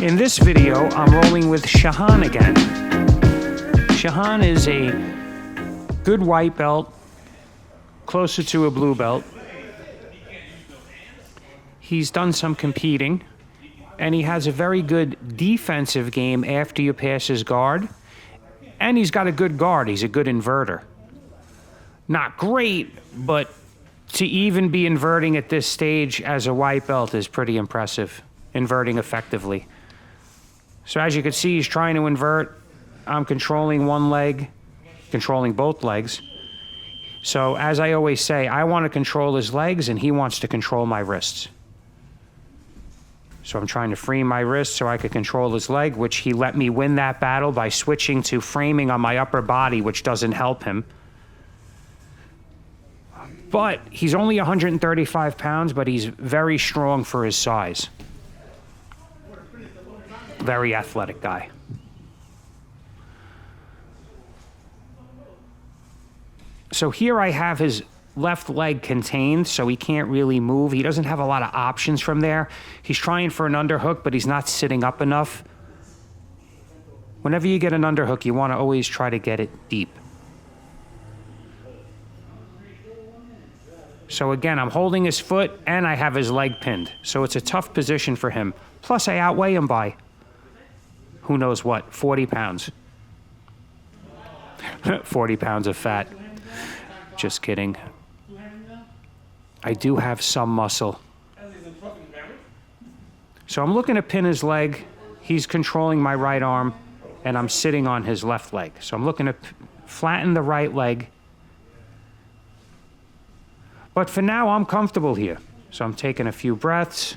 In this video, I'm rolling with Shihan again. Shihan is a good white belt, closer to a blue belt. He's done some competing, and he has a very good defensive game after you pass his guard, and he's got a good guard. He's a good inverter. Not great, but to even be inverting at this stage as a white belt is pretty impressive, inverting effectively. So as you can see, he's trying to invert. I'm controlling one leg, controlling both legs. So as I always say, I want to control his legs and he wants to control my wrists. So I'm trying to free my wrist so I could control his leg, which he let me win that battle by switching to framing on my upper body, which doesn't help him. But he's only 135 pounds, but he's very strong for his size. Very athletic guy. So here I have his left leg contained, so he can't really move. He doesn't have a lot of options from there. He's trying for an underhook, but he's not sitting up enough. Whenever you get an underhook, you want to always try to get it deep. So again, I'm holding his foot and I have his leg pinned. So it's a tough position for him. Plus I outweigh him by, who knows what, 40 pounds. 40 pounds of fat. Just kidding. I do have some muscle. So I'm looking to pin his leg. He's controlling my right arm and I'm sitting on his left leg. So I'm looking to flatten the right leg. But for now, I'm comfortable here. So I'm taking a few breaths.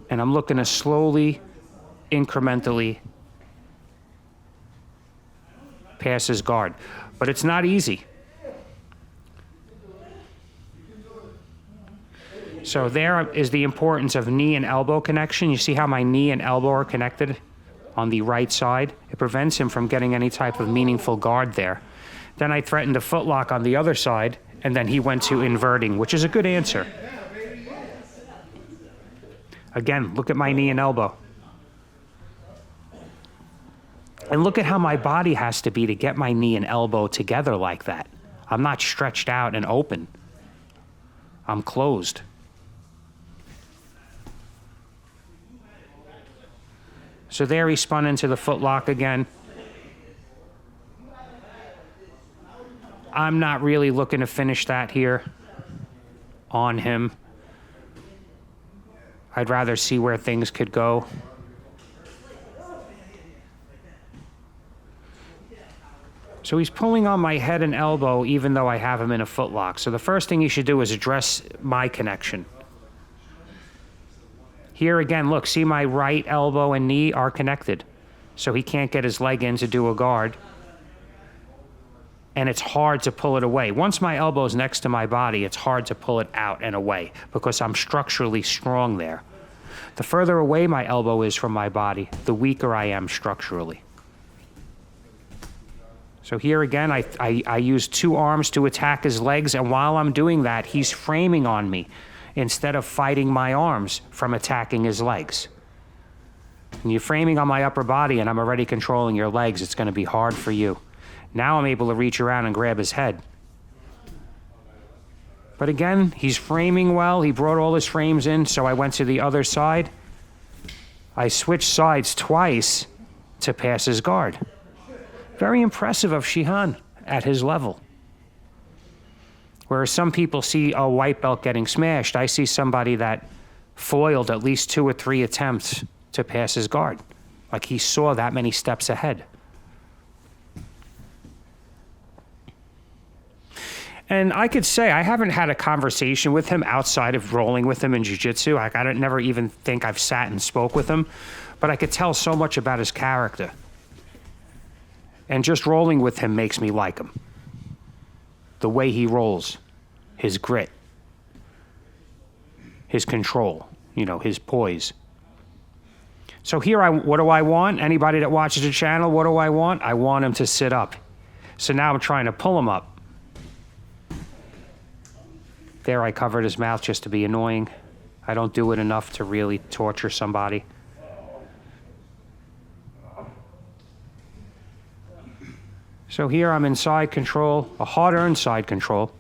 And I'm looking to slowly, incrementally pass his guard. But it's not easy. So there is the importance of knee and elbow connection. You see how my knee and elbow are connected on the right side? It prevents him from getting any type of meaningful guard there. Then I threatened a footlock on the other side, and then he went to inverting, which is a good answer. Again, look at my knee and elbow. And look at how my body has to be to get my knee and elbow together like that. I'm not stretched out and open. I'm closed. So there he spun into the footlock again. I'm not really looking to finish that here on him. I'd rather see where things could go. So he's pulling on my head and elbow even though I have him in a footlock. So the first thing he should do is address my connection. Here again, look, see my right elbow and knee are connected. So he can't get his leg in to do a guard. And it's hard to pull it away. Once my elbow's next to my body, it's hard to pull it out and away because I'm structurally strong there. The further away my elbow is from my body, the weaker I am structurally. So here again, I use two arms to attack his legs, and while I'm doing that, he's framing on me instead of fighting my arms from attacking his legs. When you're framing on my upper body and I'm already controlling your legs, it's going to be hard for you. Now I'm able to reach around and grab his head. But again, he's framing well. He brought all his frames in, so I went to the other side. I switched sides twice to pass his guard. Very impressive of Shihan at his level. Whereas some people see a white belt getting smashed, I see somebody that foiled at least 2 or 3 attempts to pass his guard. Like he saw that many steps ahead. And I could say I haven't had a conversation with him outside of rolling with him in jiu-jitsu. Like I don't never even think I've sat and spoke with him, but I could tell so much about his character. And just rolling with him makes me like him. The way he rolls, his grit, his control, his poise. So here, what do I want? Anybody that watches the channel, what do I want? I want him to sit up. So now I'm trying to pull him up. There I covered his mouth just to be annoying. I don't do it enough to really torture somebody. So here I'm in side control, a hard-earned side control.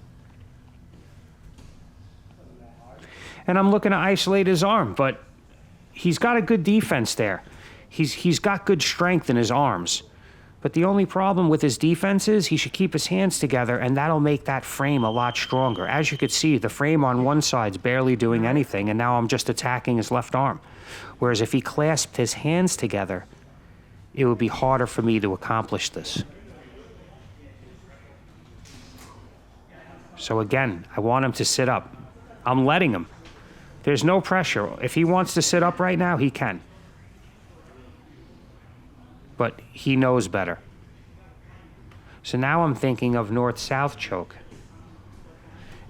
And I'm looking to isolate his arm, but he's got a good defense there. He's got good strength in his arms. But the only problem with his defense is he should keep his hands together, and that'll make that frame a lot stronger. As you could see, the frame on one side's barely doing anything, and now I'm just attacking his left arm. Whereas if he clasped his hands together, it would be harder for me to accomplish this. So again, I want him to sit up. I'm letting him. There's no pressure. If he wants to sit up right now, he can. But he knows better. So now I'm thinking of north-south choke.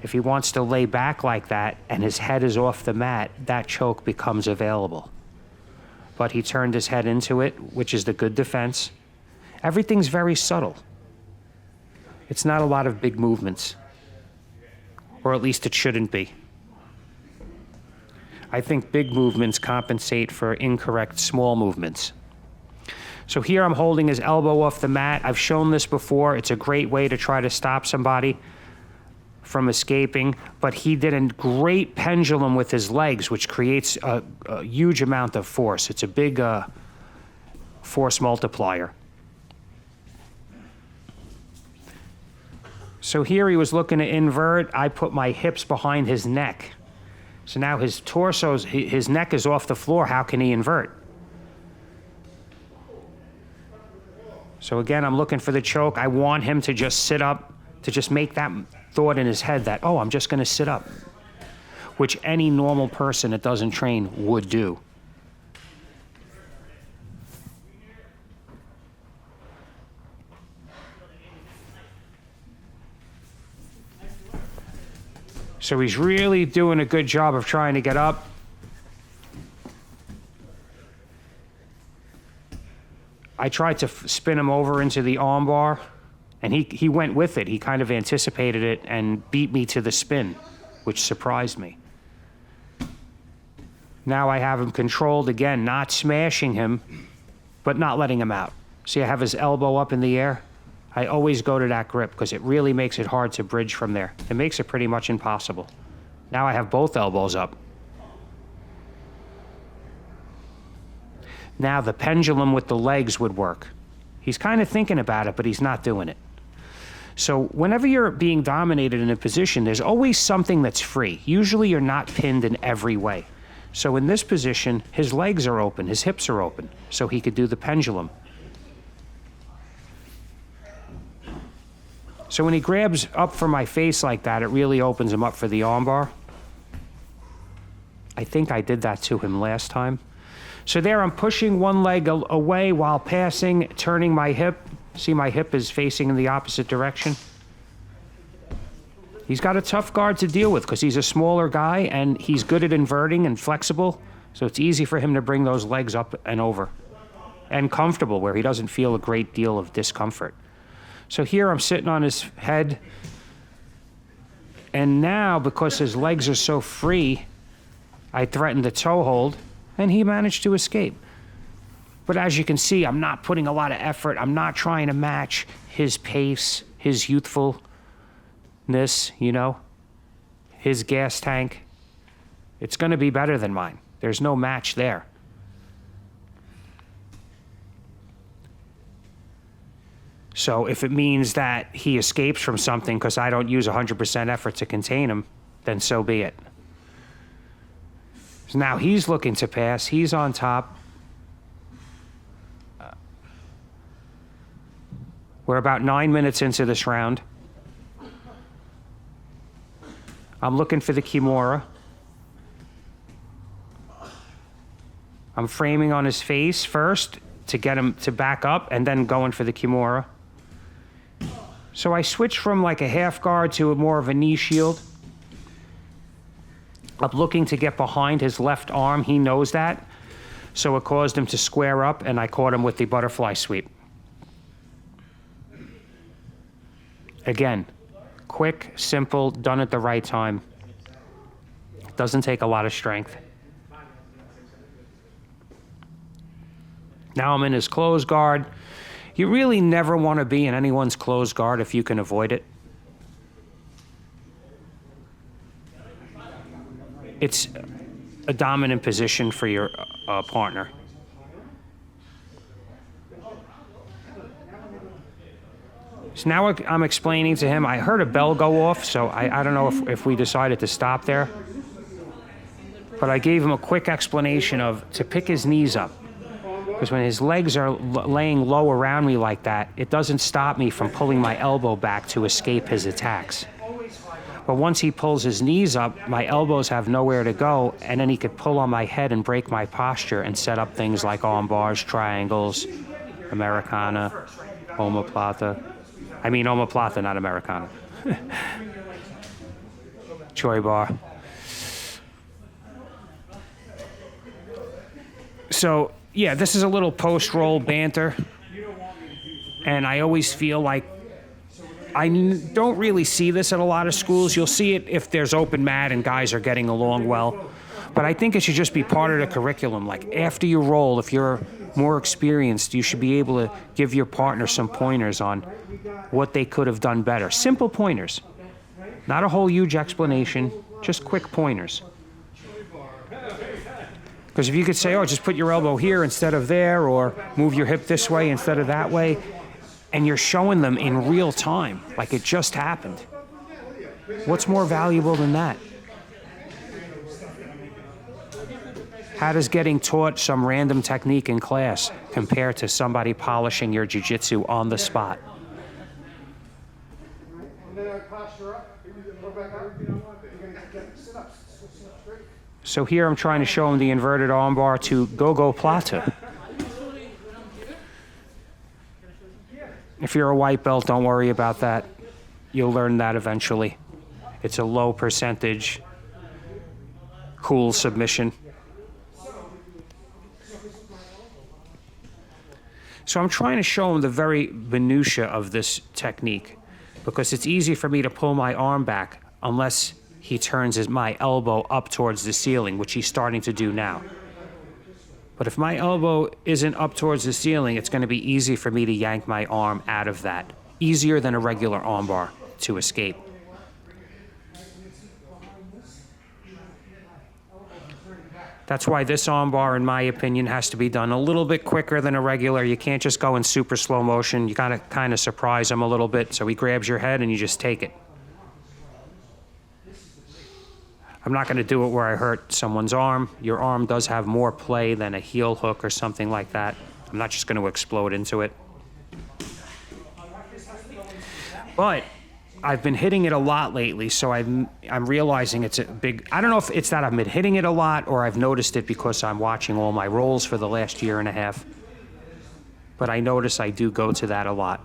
If he wants to lay back like that and his head is off the mat, that choke becomes available. But he turned his head into it, which is the good defense. Everything's very subtle. It's not a lot of big movements. Or at least it shouldn't be. I think big movements compensate for incorrect small movements. So here I'm holding his elbow off the mat. I've shown this before. It's a great way to try to stop somebody from escaping, but he did a great pendulum with his legs, which creates a huge amount of force. It's a big force multiplier. So here he was looking to invert. I put my hips behind his neck. So now his his neck is off the floor. How can he invert? So again, I'm looking for the choke. I want him to just sit up, to just make that thought in his head that, oh, I'm just going to sit up, which any normal person that doesn't train would do. So he's really doing a good job of trying to get up. I tried to spin him over into the armbar, and he went with it. He kind of anticipated it and beat me to the spin, which surprised me. Now I have him controlled again, not smashing him, but not letting him out. See, I have his elbow up in the air. I always go to that grip because it really makes it hard to bridge from there. It makes it pretty much impossible. Now I have both elbows up. Now the pendulum with the legs would work. He's kind of thinking about it, but he's not doing it. So whenever you're being dominated in a position, there's always something that's free. Usually you're not pinned in every way. So in this position, his legs are open, his hips are open, so he could do the pendulum. So when he grabs up for my face like that, it really opens him up for the armbar. I think I did that to him last time. So there I'm pushing one leg away while passing, turning my hip. See, my hip is facing in the opposite direction. He's got a tough guard to deal with because he's a smaller guy and he's good at inverting and flexible. So it's easy for him to bring those legs up and over. And comfortable where he doesn't feel a great deal of discomfort. So here I'm sitting on his head. And now, because his legs are so free, I threatened the toe hold, and he managed to escape. But as you can see, I'm not putting a lot of effort. I'm not trying to match his pace, his youthfulness, you know, his gas tank. It's going to be better than mine. There's no match there. So if it means that he escapes from something because I don't use 100% effort to contain him, then so be it. So now he's looking to pass. He's on top. We're about 9 minutes into this round. I'm looking for the Kimura. I'm framing on his face first to get him to back up and then going for the Kimura. So I switched from like a half guard to more of a knee shield. I'm looking to get behind his left arm. He knows that. So it caused him to square up, and I caught him with the butterfly sweep. Again, quick, simple, done at the right time. Doesn't take a lot of strength. Now I'm in his closed guard. You really never want to be in anyone's closed guard if you can avoid it. It's a dominant position for your partner. So now I'm explaining to him. I heard a bell go off, so I don't know if we decided to stop there. But I gave him a quick explanation of to pick his knees up. Because when his legs are laying low around me like that, it doesn't stop me from pulling my elbow back to escape his attacks. But once he pulls his knees up, my elbows have nowhere to go, and then he could pull on my head and break my posture and set up things like arm bars, triangles, Americana, omoplata. I mean omoplata, not Americana. Choi bar. So, yeah, this is a little post-roll banter, and I always feel like I don't really see this at a lot of schools. You'll see it if there's open mat and guys are getting along well, but I think it should just be part of the curriculum. Like after you roll, if you're more experienced, you should be able to give your partner some pointers on what they could have done better. Simple pointers, not a whole huge explanation, just quick pointers. Because if you could say, oh, just put your elbow here instead of there, or move your hip this way instead of that way, and you're showing them in real time, like it just happened. What's more valuable than that? How does getting taught some random technique in class compare to somebody polishing your jiu-jitsu on the spot? So here I'm trying to show him the inverted armbar to go-go plata. If you're a white belt, don't worry about that. You'll learn that eventually. It's a low percentage, cool submission. So I'm trying to show him the very minutia of this technique, because it's easy for me to pull my arm back unless he turns my elbow up towards the ceiling, which he's starting to do now. But if my elbow isn't up towards the ceiling, it's going to be easy for me to yank my arm out of that. Easier than a regular armbar to escape. That's why this armbar, in my opinion, has to be done a little bit quicker than a regular. You can't just go in super slow motion. You gotta kind of surprise him a little bit. So he grabs your head and you just take it. I'm not going to do it where I hurt someone's arm. Your arm does have more play than a heel hook or something like that. I'm not just going to explode into it. But I've been hitting it a lot lately, so I'm realizing it's a big... I don't know if it's that I've been hitting it a lot or I've noticed it because I'm watching all my rolls for the last year and a half. But I notice I do go to that a lot.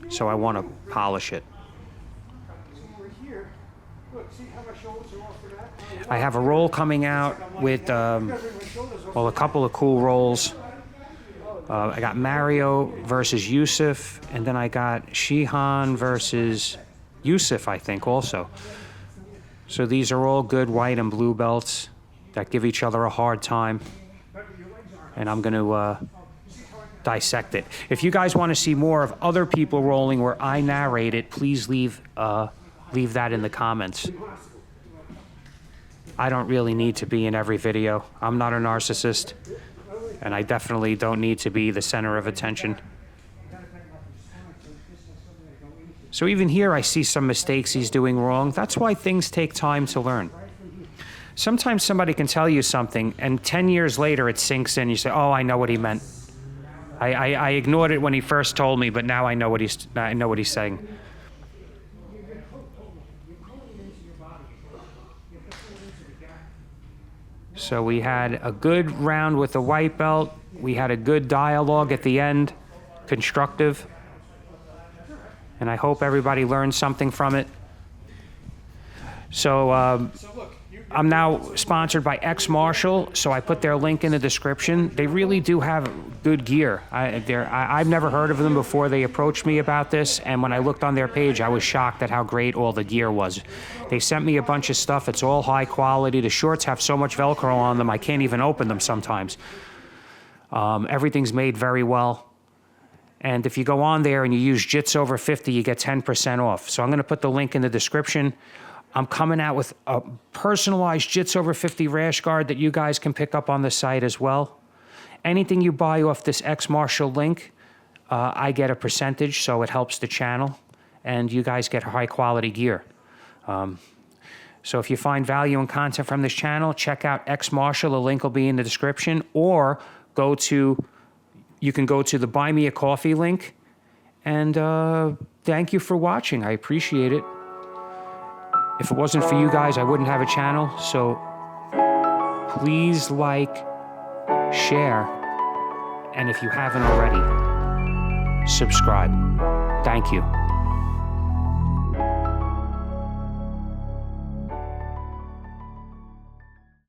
So I want to polish it. I have a roll coming out with, a couple of cool rolls. I got Mario versus Yusuf, and then I got Shihan versus Yusuf, I think, also. So these are all good white and blue belts that give each other a hard time. And I'm going to dissect it. If you guys want to see more of other people rolling where I narrate it, please leave that in the comments. I don't really need to be in every video. I'm not a narcissist, and I definitely don't need to be the center of attention. So even here, I see some mistakes he's doing wrong. That's why things take time to learn. Sometimes somebody can tell you something, and 10 years later it sinks in. You say, oh, I know what he meant. I ignored it when he first told me, but now I know what he's saying. So we had a good round with the white belt. We had a good dialogue at the end, constructive. And I hope everybody learned something from it. So I'm now sponsored by X Marshall, so I put their link in the description. They really do have good gear. I've never heard of them before they approached me about this, and when I looked on their page, I was shocked at how great all the gear was. They sent me a bunch of stuff. It's all high quality. The shorts have so much Velcro on them, I can't even open them sometimes. Everything's made very well. And if you go on there and you use JITS over 50, you get 10% off. So I'm going to put the link in the description. I'm coming out with a personalized JITS over 50 rash guard that you guys can pick up on the site as well. Anything you buy off this X Marshall link, I get a percentage, so it helps the channel, and you guys get high quality gear. So if you find value in content from this channel, check out X Marshall. The link will be in the description, or you can go to the Buy Me a Coffee link. And thank you for watching. I appreciate it. If it wasn't for you guys, I wouldn't have a channel. So please like, share, and if you haven't already, subscribe. Thank you.